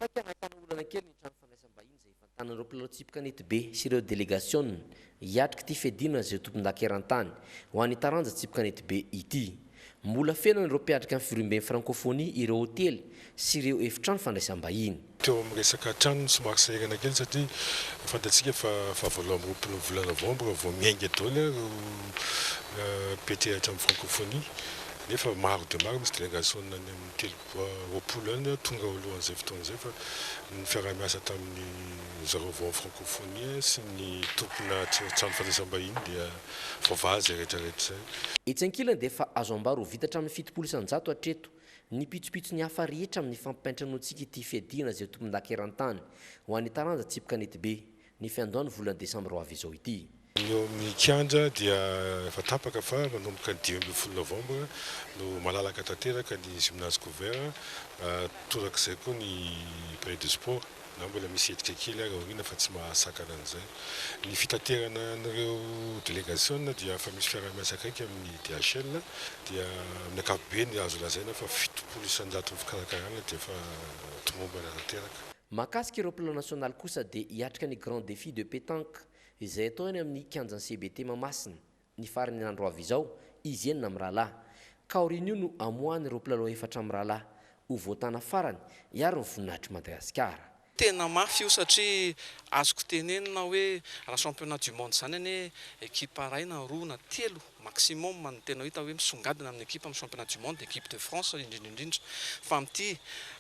Saika nakana olana kely ny trano fandraisam-bahiny izay fantanan'ireo mpilalao Tsipikanety be sy ireo délégation hiatrika ity fiadina izay tompon-daka eran-tany ho an'ny taranja Tsipikanety be ity. Mbola fenana ireo mpiatrika amin'ny firimben'ny francophonie ireo hôtely sy ireo efitrano fandraisam-bahiny. Teo amin'ny resaka trano somary sahirana kely satria fantatsika fa voaloha amin'ny roapolo volana novambra vao miainga daholo petehatra amin'ny francophonie. Nefa maro dia maro misy délégation any amin'ny 3 any tonga alohan'izay fotoan'izay fa ny fiarah-miasa tamin'ny zareo vao francophonie sy ny tompona trano fandraisam-bahiny dia voavazy rehetrarehetra izay. Etsy ankilany dia efa azo ambaro vita hatramin'ny 700 hatreto ny pitsopitso ny hafa rehetra amin'ny fampiantranoantsika ity fiadina izay tompon-daka eran-tany ho an'ny taranja Tsipikanety be ny fiandohan'ny volana Desambra ho avy izao ity. Ny amin'ny kianja dia efa tapaka fa manomboka ny 10 novambra no malalaka tanteraka ny gymnase couvert torak'izay koa ny palais de sport na mbola misy etika kely ary aoriana fa tsy mahasakana an'izay. Ny fitaterana an'ireo délégation dia fa misy fiarah-miasa akaiky amin'ny DHL dia amin'ny ankapobeny azo lazaina fa 700 fikarakarana dia efa tomombana tanteraka. Mahakasika ireo plan national kosa dia hiatrika ny grand défi de pétanque izay atao any amin'ny kianjan'ny CBT Mahamasina ny farany andro avy izao izy enina amin'ny rahalahy ka aorian'io no amoahany ireo mpilalao 4 amin'ny rahalahy ho voatana farany hiaro ny voninahitry Madagasikara. Tena mafy io satria azoko tenenina hoe raha championnat du monde zany ane équipe iray na 2 na 3 maximum no tena hita hoe misongadina amin'ny équipe amin'ny championnat du monde équipe de France indrindra fa amin'ity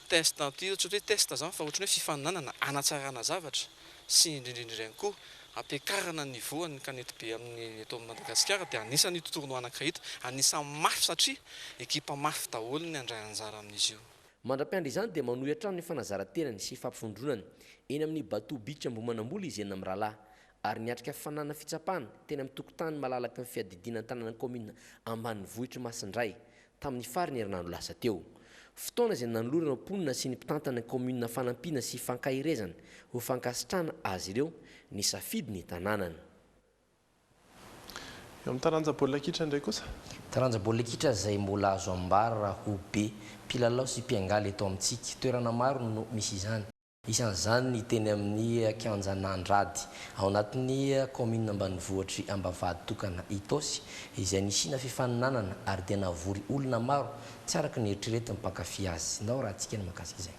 test aty ohatra hoe test zany fa ohatra hoe fifaninanana anatsarana zavatra sy indrindra ihany koa ampiakarana ny nivoan'ny kanety be amin'ny eto Madagasikara dia anisany tournoi anankiray ito anisany mafy satria ekipa mafy daholo ny andray anjara amin'izy io. Mandra-piandry izany dia manohy hatrany ny fanazaran-tenany sy fampifondronany eny amin'ny Bato Beach Ambohimanamboly izy enina amin'ny rahalahy ary niatrika fanana fitsapana teny amin'ny tokotany malalaka ny fiadidiana tanàna commune Ambanivohitra Masindray tamin'ny farany herinandro lasa teo. Fotoana izay nanolorana mponina sy ny mpitantana ny commune fanampiana sy fankahirezana ho fankasitrana azy ireo ny safidy ny tanànany. Eo amin'ny taranja baolina kitra indray kosa. Taranja baolina kitra izay mbola azo ambara ho be mpilalao sy mpiangaly eto amintsika toerana maro no misy izany. Isan'izany ny teny amin'ny kianjana Andrady ao anatin'ny commune Ambanivohitry Ambavady tokana Itosy izay nisina fifaninanana ary dia navory olona maro tsy araka ny eritreretin'ny mpankafy azy. Ndao raha antsika ny mahakasika izay.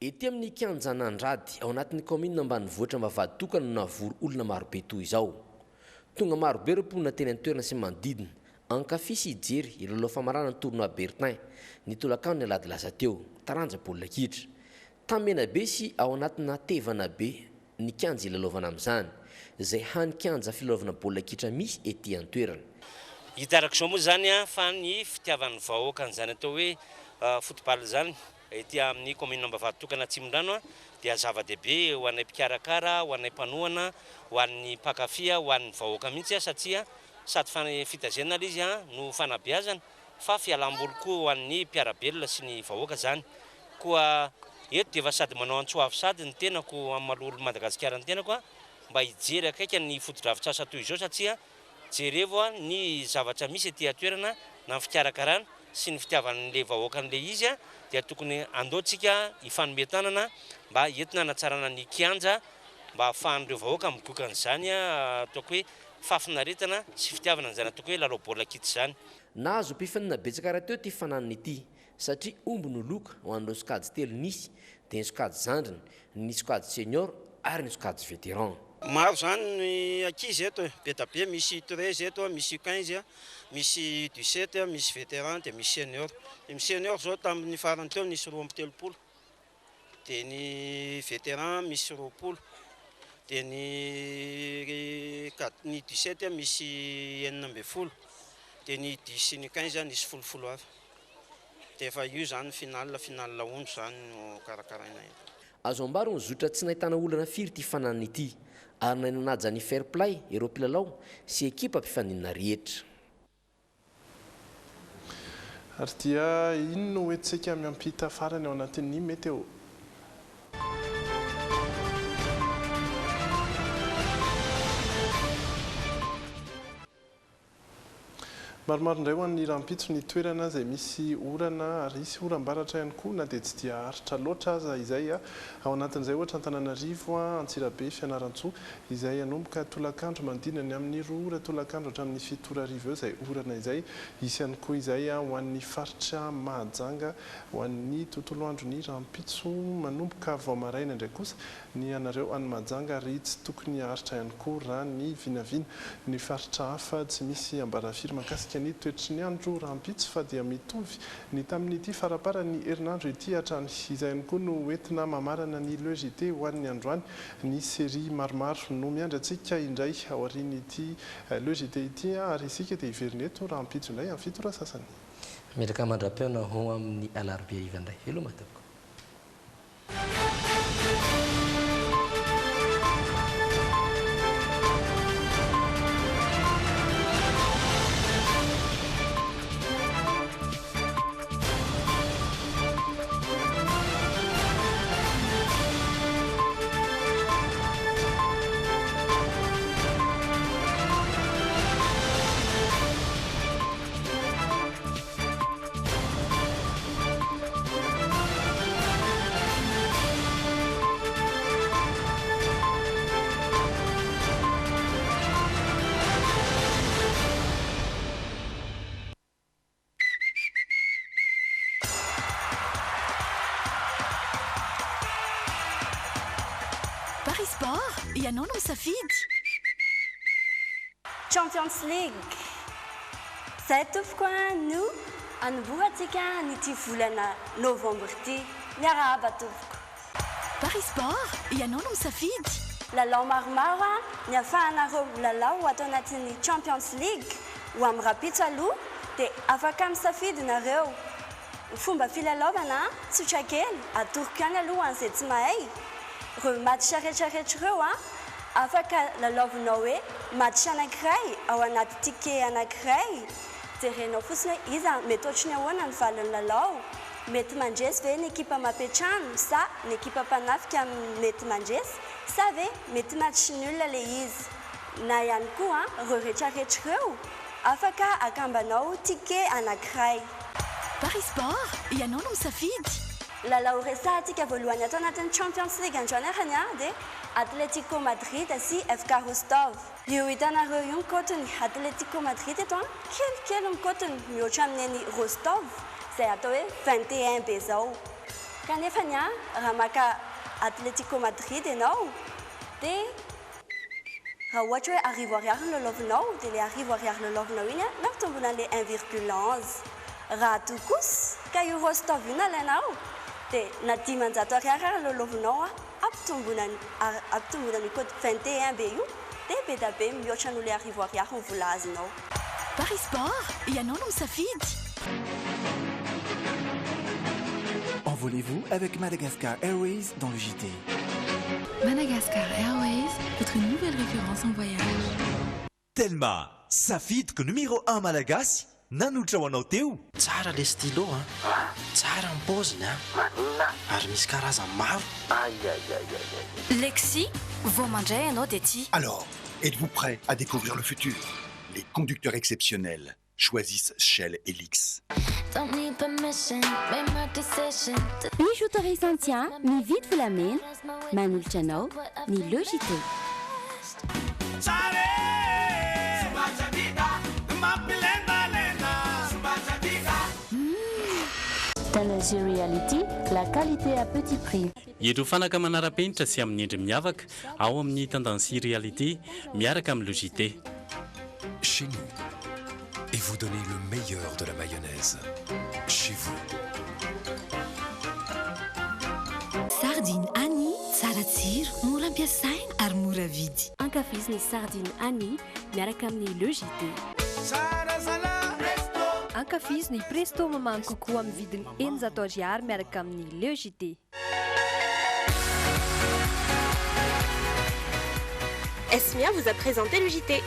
Ety amin'ny kianjana Andrady ao anatin'ny commune Ambanivohitra Ambavady tokana no navory olona maro be toy izao. Tonga maro be ireo mponina teny an-toerana sy manodidina ankafy sy hijery ireo loha famarana ny tournoi Bertin ny tolakano ny alady lasa teo taranja baolina kitra tamena be sy ao anatina tevana be ny kianja ilalaovana amin'izany izay hany kianja filaovana baolina kitra misy ety an-toerana. Hitarako izao moa zany fa ny fitiavan'ny vahoaka an'izany atao hoe football zany ety amin'ny commune Ambavatoka Tsimondrano dia zava-dehibe ho anay mpikarakara, ho anay mpanohana, ho an'ny mpakafia, ho an'ny vahoaka mihitsy satria sady fitazena izy no fanabeazana fa fialam-boly koa ho an'ny mpiarabelona sy ny vahoaka zany. Koa eto dia efa sady manao antsoavy sady ny tenako amin'ny malolo Madagasikara ny tenako mba hijery akaiky ny foto-drafitr'asa toy izao satria jerevo ny zavatra misy ety atoerana na fikarakarana sy ny fitiavan'le vahoakan'le izy dia tokony andaotsika ifanometanana mba entina hanatsarana ny kianja mba ahafahan'ireo vahoaka migoka an'izany ataoko hoe fafinaretana sy fitiavana an'izany ataoko hoe lalao baolina kitra zany. Nahazo mpifanina betsaka raha teo ty fananana ity satria omby noloka ho an'ireo sokajy telo nisy dia ny sokajy zandriny, ny sokajy senior ary ny sokajy vétéran. Maro zany ny ankizy eto be da be, misy 13 eto, misy 15, misy 17, misy vétéran dia misy senior. Ny senior zao tamin'ny farany teo nisy 13 dia ny vétéran misy 20 dia ny 17 misy 19 dia ny 10 sy ny 15 nisy 10 avy. Dia efa io zany final ondro zany no karakaraina eto. Azo ambaro ny zotra tsy nahitana olana firy ty fananana ity ary nainanaja ny fair play ireo mpilalao sy ekipa mpifaninana rehetra. Ary dia ino no hoentsika miampita farany ao anatin'ny meteo. Maromaro indray ho an'ny rahampitso ny toerana izay misy orana ary isy oram-baratra ihany koa na dia tsy dia haritra loatra aza izay ao anatin'izay ohatra Antananarivo, Antsirabe, Fianarantsoa izay anomboka tolakandro mandina ny amin'ny 2 ora tolakandro hatramin'ny 7 ora arivo eo izay orana izay. Isy ihany koa izay ho an'ny faritra Mahajanga ho an'ny tontolo andron'ny rahampitso manomboka Vaomaraina indray kosa ny anareo any Mahajanga ary tsy tokony haritra ihany koa raha ny vinavina ny faritra hafa tsy misy ambarafiry makasika ny toetry ny andro rahampitso fa dia mitovy ny tamin'ity farapara ny herinandro ity hatrany izay ihany koa no entina mamarana ny logité ho an'ny androany ny série maromaro no miandrantsika indray ao aorian'ity logité ity ary isika dia hiverina eto rahampitso indray amin'ny 7 ora sasany. Metraka mandra-peona ho amin'ny alarobia hariva indray. Hello matako. Paris Sport, ianao no misafidy. Champions League. Zay tompoko no anoborantsika nyty volana novembre ity miarahaba tompoko. Paris Sport, ianao no misafidy. Lalao maromaro ny afahanareo lalao atao anatin'ny Champions League ho amin'ny rahampitso aloha dia afaka misafidy nareo. Ny fomba filalaovana tsotra kely atoroko ihany aloha an'izay tsy mahay. Reo match rehetrarehetra ireo afaka lalaovinao hoe match anankiray ao anaty ticket anankiray. Jerenao fotsiny hoe iza mety ohatrany ahoana ny valin'ny lalao. Mety mandresy ve ny ekipa mampiatrano sa ny ekipa mpanafika mety mandresy sa ve mety match nul le izy. Na ihany koa reo rehetrarehetra ireo afaka akambanao ticket anankiray. Paris Sport, ianao no misafidy. Lalao resahantsika voalohany atao anatin'ny Champions League androany arany dia Atletico Madrid sy FK Rostov. Io hitanareo io ny kotony Atletico Madrid eto kelikely ny kotony mihoatra amin'ny Rostov izay atao hoe 21 be zao. Kanefa raha maka Atletico Madrid ianao dia raha ohatra hoe arivo ariary ny lalaovinao dia ilay arivo ariary lalaovinao iny mampitombona an'ilay 1,11 raha tokosy ka io rostov iny alainao dia na 500 ariary ary lalaovinao ampitombona ny code 21 be io dia be da be mihoatra n'ilay arivo ariary ny vola azonao. Paris Sport, ianao no misafidy. Envolez-vous avec Madagascar Airways dans le JT. Madagascar Airways, votre nouvelle référence en voyage. Telma, safidiko numéro 1 malagasy nanotra ho anao teo. Tsara le stylo tsara ny paoziny ary misy karazany maro. Lexi, vao mandray ianao dia tia. Alors, êtes-vous prêt à découvrir le futur? Les conducteurs exceptionnels choisissent Shell Helix. Ny motorisantien, ny vity volamena, manolotra anao ny logité. Tanazio Reality, la qualité à petit prix. Ireo fanaka manara-penitra sy amin'ny endry miavaka ao amin'ny Tendancy Reality miaraka amin'ny Logité. Chez nous, et vous donnez le meilleur de la mayonnaise. Chez vous. Sardine Annie, tsara tsiro, mora ampiasaina ary mora vidy. Ankafiziny sardine Annie miaraka amin'ny logité. Ankafiziny presto mamamy kokoa amin'ny vidiny 100 ariary miaraka amin'ny logité. Esmia vous a présenté le JT.